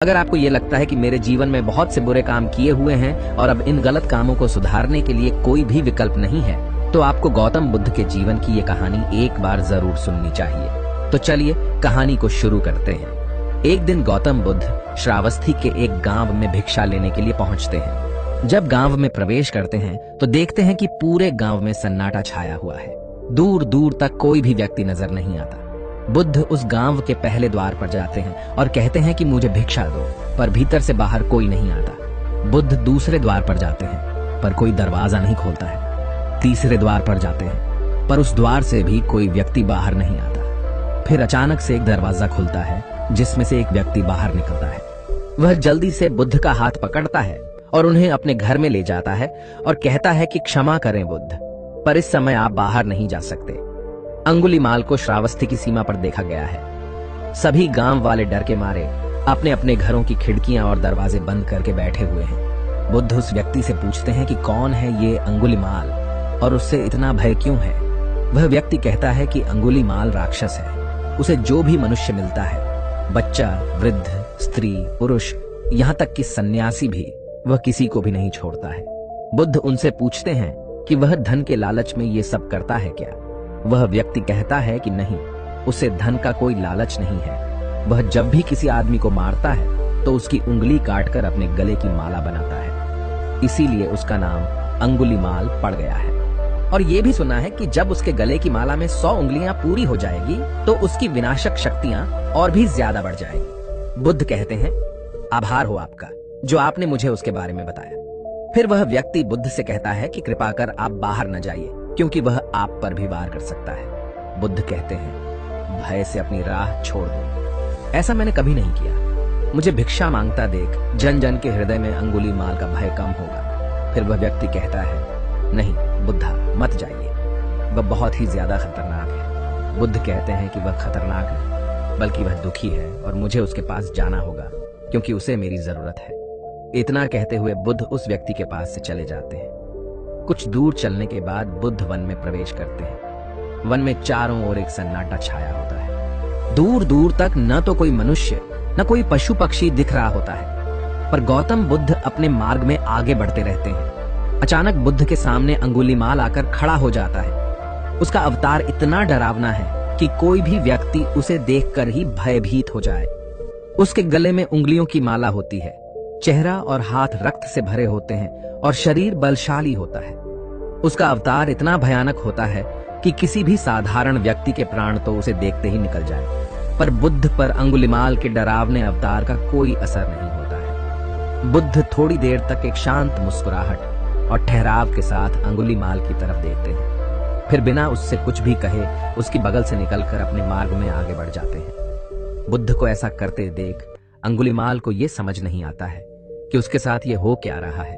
अगर आपको ये लगता है कि मेरे जीवन में बहुत से बुरे काम किए हुए हैं और अब इन गलत कामों को सुधारने के लिए कोई भी विकल्प नहीं है, तो आपको गौतम बुद्ध के जीवन की ये कहानी एक बार जरूर सुननी चाहिए। तो चलिए कहानी को शुरू करते हैं। एक दिन गौतम बुद्ध श्रावस्ती के एक गांव में भिक्षा लेने के लिए पहुंचते हैं। जब गांव में प्रवेश करते हैं तो देखते हैं कि पूरे गांव में सन्नाटा छाया हुआ है। दूर दूर तक कोई भी व्यक्ति नजर नहीं आता। बुद्ध उस गांव के पहले द्वार पर जाते हैं और कहते हैं कि मुझे भिक्षा दो, पर भीतर से बाहर कोई नहीं आता। बुद्ध दूसरे द्वार पर जाते हैं, पर कोई दरवाजा नहीं खोलता है। तीसरे द्वार पर जाते हैं, पर उस द्वार से भी कोई व्यक्ति बाहर नहीं आता। फिर अचानक से एक दरवाजा खुलता है, जिसमें से एक व्यक्ति बाहर निकलता है। वह जल्दी से बुद्ध का हाथ पकड़ता है और उन्हें अपने घर में ले जाता है और कहता है कि क्षमा करें बुद्ध, पर इस समय आप बाहर नहीं जा सकते। अंगुलीमाल को श्रावस्ती की सीमा पर देखा गया है। सभी गांव वाले डर के मारे अपने अपने घरों की खिड़कियां और दरवाजे बंद करके बैठे हुए हैं। बुद्ध उस व्यक्ति से पूछते हैं कि कौन है ये अंगुलीमाल और उससे इतना भय क्यों है। वह व्यक्ति कहता है कि अंगुलीमाल राक्षस है। उसे जो भी मनुष्य मिलता है, बच्चा, वृद्ध, स्त्री, पुरुष, यहाँ तक कि सन्यासी भी, वह किसी को भी नहीं छोड़ता है। बुद्ध उनसे पूछते हैं कि वह धन के लालच में ये सब करता है क्या। वह व्यक्ति कहता है कि नहीं, उसे धन का कोई लालच नहीं है। वह जब भी किसी आदमी को मारता है तो उसकी उंगली काटकर अपने गले की माला बनाता है। इसीलिए उसका नाम अंगुलीमाल पड़ गया है। और ये भी सुना है कि जब उसके गले की माला में 100 उंगलियां पूरी हो जाएगी तो उसकी विनाशक शक्तियां और भी ज्यादा बढ़ जाएगी। बुद्ध कहते हैं, आभार हो आपका जो आपने मुझे उसके बारे में बताया। फिर वह व्यक्ति बुद्ध से कहता है कि कृपा कर आप बाहर न जाइए, क्योंकि वह आप पर भी वार कर सकता है। बुद्ध कहते हैं, भय से अपनी राह छोड़ दो। ऐसा मैंने कभी नहीं किया। मुझे भिक्षा मांगता देख जन जन के हृदय में अंगुलीमाल का भय कम होगा। फिर वह व्यक्ति कहता है, नहीं बुद्धा, मत जाइए, वह बहुत ही ज्यादा खतरनाक है। बुद्ध कहते हैं कि वह खतरनाक नहीं, बल्कि वह दुखी है और मुझे उसके पास जाना होगा, क्योंकि उसे मेरी जरूरत है। इतना कहते हुए बुद्ध उस व्यक्ति के पास से चले जाते हैं। कुछ दूर चलने के बाद बुद्ध वन में प्रवेश करते हैं। वन में चारों ओर एक सन्नाटा छाया होता है। दूर दूर तक न तो कोई मनुष्य न कोई पशु पक्षी दिख रहा होता है, पर गौतम बुद्ध अपने मार्ग में आगे बढ़ते रहते हैं। अचानक बुद्ध के सामने अंगुलीमाल आकर खड़ा हो जाता है। उसका अवतार इतना डरावना है कि कोई भी व्यक्ति उसे देखकर ही भयभीत हो जाए। उसके गले में उंगलियों की माला होती है, चेहरा और हाथ रक्त से भरे होते हैं और शरीर बलशाली होता है। उसका अवतार इतना भयानक होता है कि किसी भी साधारण व्यक्ति के प्राण तो उसे देखते ही निकल जाए, पर बुद्ध पर अंगुलीमाल के डरावने अवतार का कोई असर नहीं होता है। बुद्ध थोड़ी देर तक एक शांत मुस्कुराहट और ठहराव के साथ अंगुलीमाल की तरफ देखते हैं, फिर बिना उससे कुछ भी कहे उसकी बगल से निकलकर अपने मार्ग में आगे बढ़ जाते हैं। बुद्ध को ऐसा करते देख अंगुलीमाल को यह समझ नहीं आता है कि उसके साथ ये हो क्या रहा है।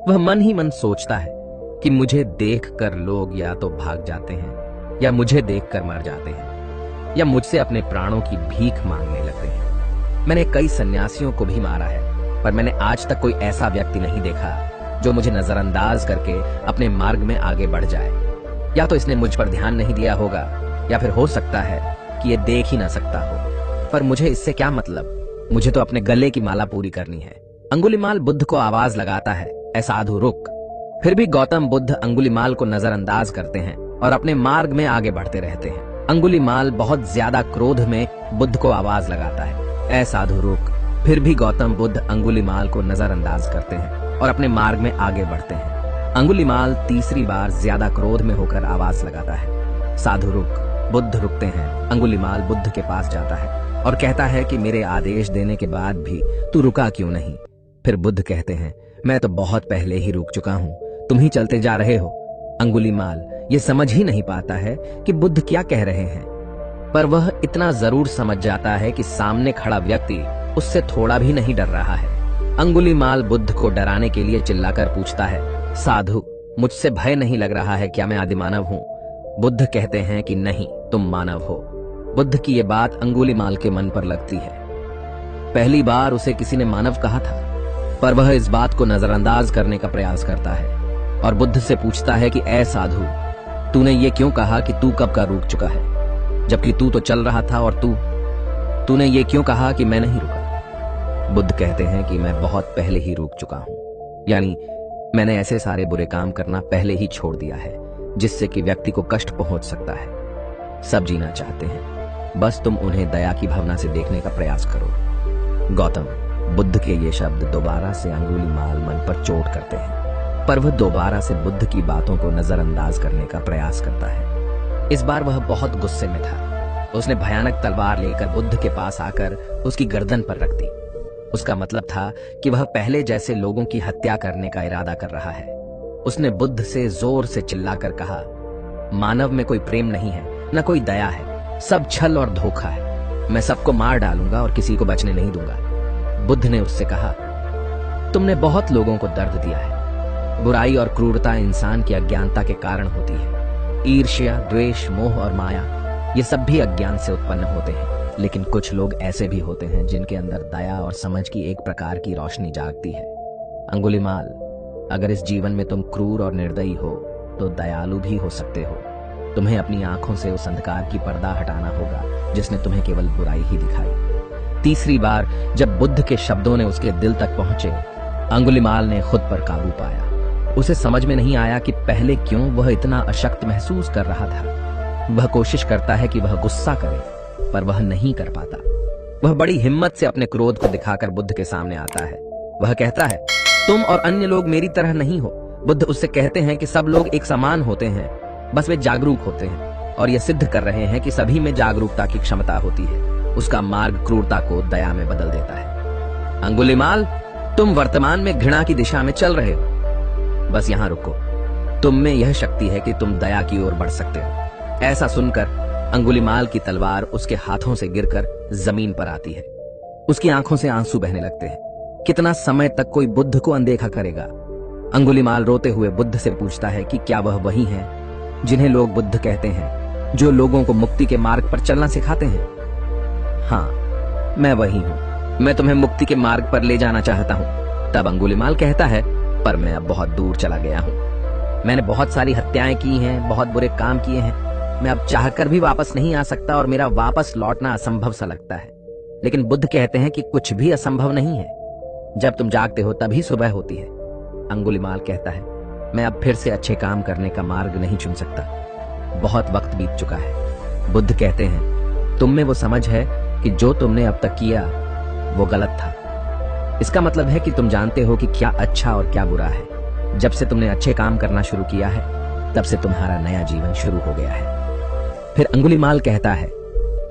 वह मन ही मन सोचता है कि मुझे देखकर लोग या तो भाग जाते हैं या मुझे देखकर मर जाते हैं या मुझसे अपने प्राणों की भीख मांगने लगते हैं। मैंने कई सन्यासियों को भी मारा है, पर मैंने आज तक कोई ऐसा व्यक्ति नहीं देखा जो मुझे नजरअंदाज करके अपने मार्ग में आगे बढ़ जाए। या तो इसने मुझ पर ध्यान नहीं दिया होगा, या फिर हो सकता है कि ये देख ही ना सकता हो, पर मुझे इससे क्या मतलब। मुझे तो अपने गले की माला पूरी करनी है। अंगुलीमाल बुद्ध को आवाज लगाता है, ऐ साधु रुक। फिर भी गौतम बुद्ध अंगुलीमाल को नजरअंदाज करते हैं और अपने मार्ग में आगे बढ़ते रहते हैं। अंगुलीमाल बहुत ज्यादा क्रोध में बुद्ध को आवाज लगाता है, ऐ साधु रुक। फिर भी गौतम बुद्ध अंगुलीमाल को नजरअंदाज करते हैं और अपने मार्ग में आगे बढ़ते हैं। अंगुलीमाल तीसरी बार ज्यादा क्रोध में होकर आवाज लगाता है, साधु रुक। बुद्ध रुकते हैं। अंगुलीमाल बुद्ध के पास जाता है और कहता है कि मेरे आदेश देने के बाद भी तू रुका क्यों नहीं। फिर बुद्ध कहते हैं, मैं तो बहुत पहले ही रुक चुका हूं, तुम ही चलते जा रहे हो। अंगुलीमाल ये समझ ही नहीं पाता है कि बुद्ध क्या कह रहे हैं, पर वह इतना जरूर समझ जाता है कि सामने खड़ा व्यक्ति उससे थोड़ा भी नहीं डर रहा है। अंगुलीमाल बुद्ध को डराने के लिए चिल्लाकर पूछता है, साधु मुझसे भय नहीं लग रहा है क्या, मैं आदिमानव हूँ। बुद्ध कहते हैं कि नहीं, तुम मानव हो। बुद्ध की ये बात अंगुलीमाल के मन पर लगती है। पहली बार उसे किसी ने मानव कहा था, पर वह इस बात को नजरअंदाज करने का प्रयास करता है और बुद्ध से पूछता है कि ऐ साधु, तूने ये क्यों कहा कि तू कब का रुक चुका है, जबकि तू तो चल रहा था, और तूने ये क्यों कहा कि मैं नहीं रुका। बुद्ध कहते हैं कि मैं बहुत पहले ही रुक चुका हूं, यानी मैंने ऐसे सारे बुरे काम करना पहले ही छोड़ दिया है जिससे कि व्यक्ति को कष्ट पहुंच सकता है। सब जीना चाहते हैं, बस तुम उन्हें दया की भावना से देखने का प्रयास करो। गौतम बुद्ध के ये शब्द दोबारा से अंगुलीमाल मन पर चोट करते हैं, पर वह दोबारा से बुद्ध की बातों को नजरअंदाज करने का प्रयास करता है। इस बार वह बहुत गुस्से में था। उसने भयानक तलवार लेकर बुद्ध के पास आकर उसकी गर्दन पर रख दी। उसका मतलब था कि वह पहले जैसे लोगों की हत्या करने का इरादा कर रहा है। उसने बुद्ध से जोर से चिल्लाकर कहा, मानव में कोई प्रेम नहीं है, न कोई दया है, सब छल और धोखा है। मैं सबको मार डालूंगा और किसी को बचने नहीं दूंगा। बुद्ध ने उससे कहा, तुमने बहुत लोगों को दर्द दिया है। बुराई और क्रूरता इंसान की अज्ञानता के कारण होती है। ईर्ष्या, द्वेष, मोह और माया, ये सब भी अज्ञान से उत्पन्न होते हैं। लेकिन कुछ लोग ऐसे भी होते हैं जिनके अंदर दया और समझ की एक प्रकार की रोशनी जागती है। अंगुलीमाल, अगर इस जीवन में तुम क्रूर और निर्दयी हो तो दयालु भी हो सकते हो। तुम्हें अपनी आंखों से उस अंधकार की पर्दा हटाना होगा जिसने तुम्हें केवल बुराई ही दिखाई। तीसरी बार जब बुद्ध के शब्दों ने उसके दिल तक पहुंचे, अंगुलीमाल ने खुद पर काबू पाया। उसे समझ में नहीं आया कि पहले क्यों वह इतना अशक्त महसूस कर रहा था। वह कोशिश करता है कि वह गुस्सा करे, पर वह नहीं कर पाता। वह बड़ी हिम्मत से अपने क्रोध को दिखाकर बुद्ध के सामने आता है। वह कहता है, तुम और अन्य लोग मेरी तरह नहीं हो। बुद्ध उससे कहते हैं कि सब लोग एक समान होते हैं, बस वे जागरूक होते हैं और यह सिद्ध कर रहे हैं कि सभी में जागरूकता की क्षमता होती है। उसका मार्ग क्रूरता को दया में बदल देता है। अंगुलीमाल, तुम वर्तमान में घृणा की दिशा में चल रहे हो। बस यहां रुको। तुम में यह शक्ति है कि तुम दया की ओर बढ़ सकते हो। ऐसा सुनकर अंगुलीमाल की तलवार उसके हाथों से गिरकर जमीन पर आती है। उसकी आंखों से आंसू बहने लगते हैं। कितना समय तक कोई बुद्ध को अनदेखा करेगा? अंगुलीमाल रोते हुए बुद्ध से पूछता है कि क्या वह वही है जिन्हें लोग बुद्ध कहते हैं, जो लोगों को मुक्ति के मार्ग पर चलना सिखाते हैं? हाँ, मैं वही हूं। मैं तुम्हें मुक्ति के मार्ग पर ले जाना चाहता हूं। तब अंगुलीमाल कहता है, पर मैं अब बहुत दूर चला गया हूं। मैंने बहुत सारी हत्याएं की हैं, बहुत बुरे काम किए हैं। मैं अब चाहकर भी वापस नहीं आ सकता और मेरा वापस लौटना असंभव सा लगता है। लेकिन बुद्ध कहते हैं कि कुछ भी असंभव नहीं है। जब तुम जागते हो तभी सुबह होती है। अंगुलीमाल कहता है, मैं अब फिर से अच्छे काम करने का मार्ग नहीं चुन सकता। बहुत वक्त बीत चुका है। बुद्ध कहते हैं, तुम में वो समझ है कि जो तुमने अब तक किया वो गलत था। इसका मतलब है कि तुम जानते हो कि क्या अच्छा और क्या बुरा है। जब से तुमने अच्छे काम करना शुरू किया है, तब से तुम्हारा नया जीवन शुरू हो गया है। फिर अंगुलीमाल कहता है,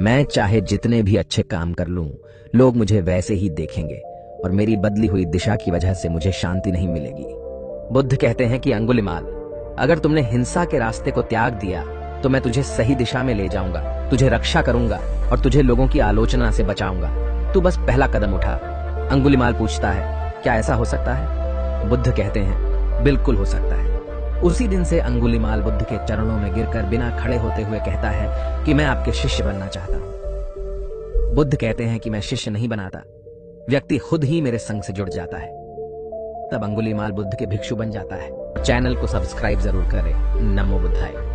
मैं चाहे जितने भी अच्छे काम कर लूं, लोग मुझे वैसे ही देखेंगे और मेरी बदली हुई दिशा की वजह से मुझे शांति नहीं मिलेगी। बुद्ध कहते हैं कि अंगुलीमाल, अगर तुमने हिंसा के रास्ते को त्याग दिया तो मैं तुझे सही दिशा में ले जाऊंगा, तुझे रक्षा करूंगा और तुझे लोगों की आलोचना से बचाऊंगा। तू बस पहला कदम उठा। अंगुलीमाल पूछता है, क्या ऐसा हो सकता है? बुद्ध कहते हैं, बिल्कुल हो सकता है। उसी दिन से अंगुलीमाल बुद्ध के चरणों में गिरकर बिना खड़े होते हुए कहता है कि मैं आपके शिष्य बनना चाहता हूं। बुद्ध कहते हैं कि मैं शिष्य नहीं बनाता, व्यक्ति खुद ही मेरे संग से जुड़ जाता है। तब अंगुलीमाल बुद्ध के भिक्षु बन जाता है। चैनल को सब्सक्राइब जरूर करें। नमो बुद्धाय।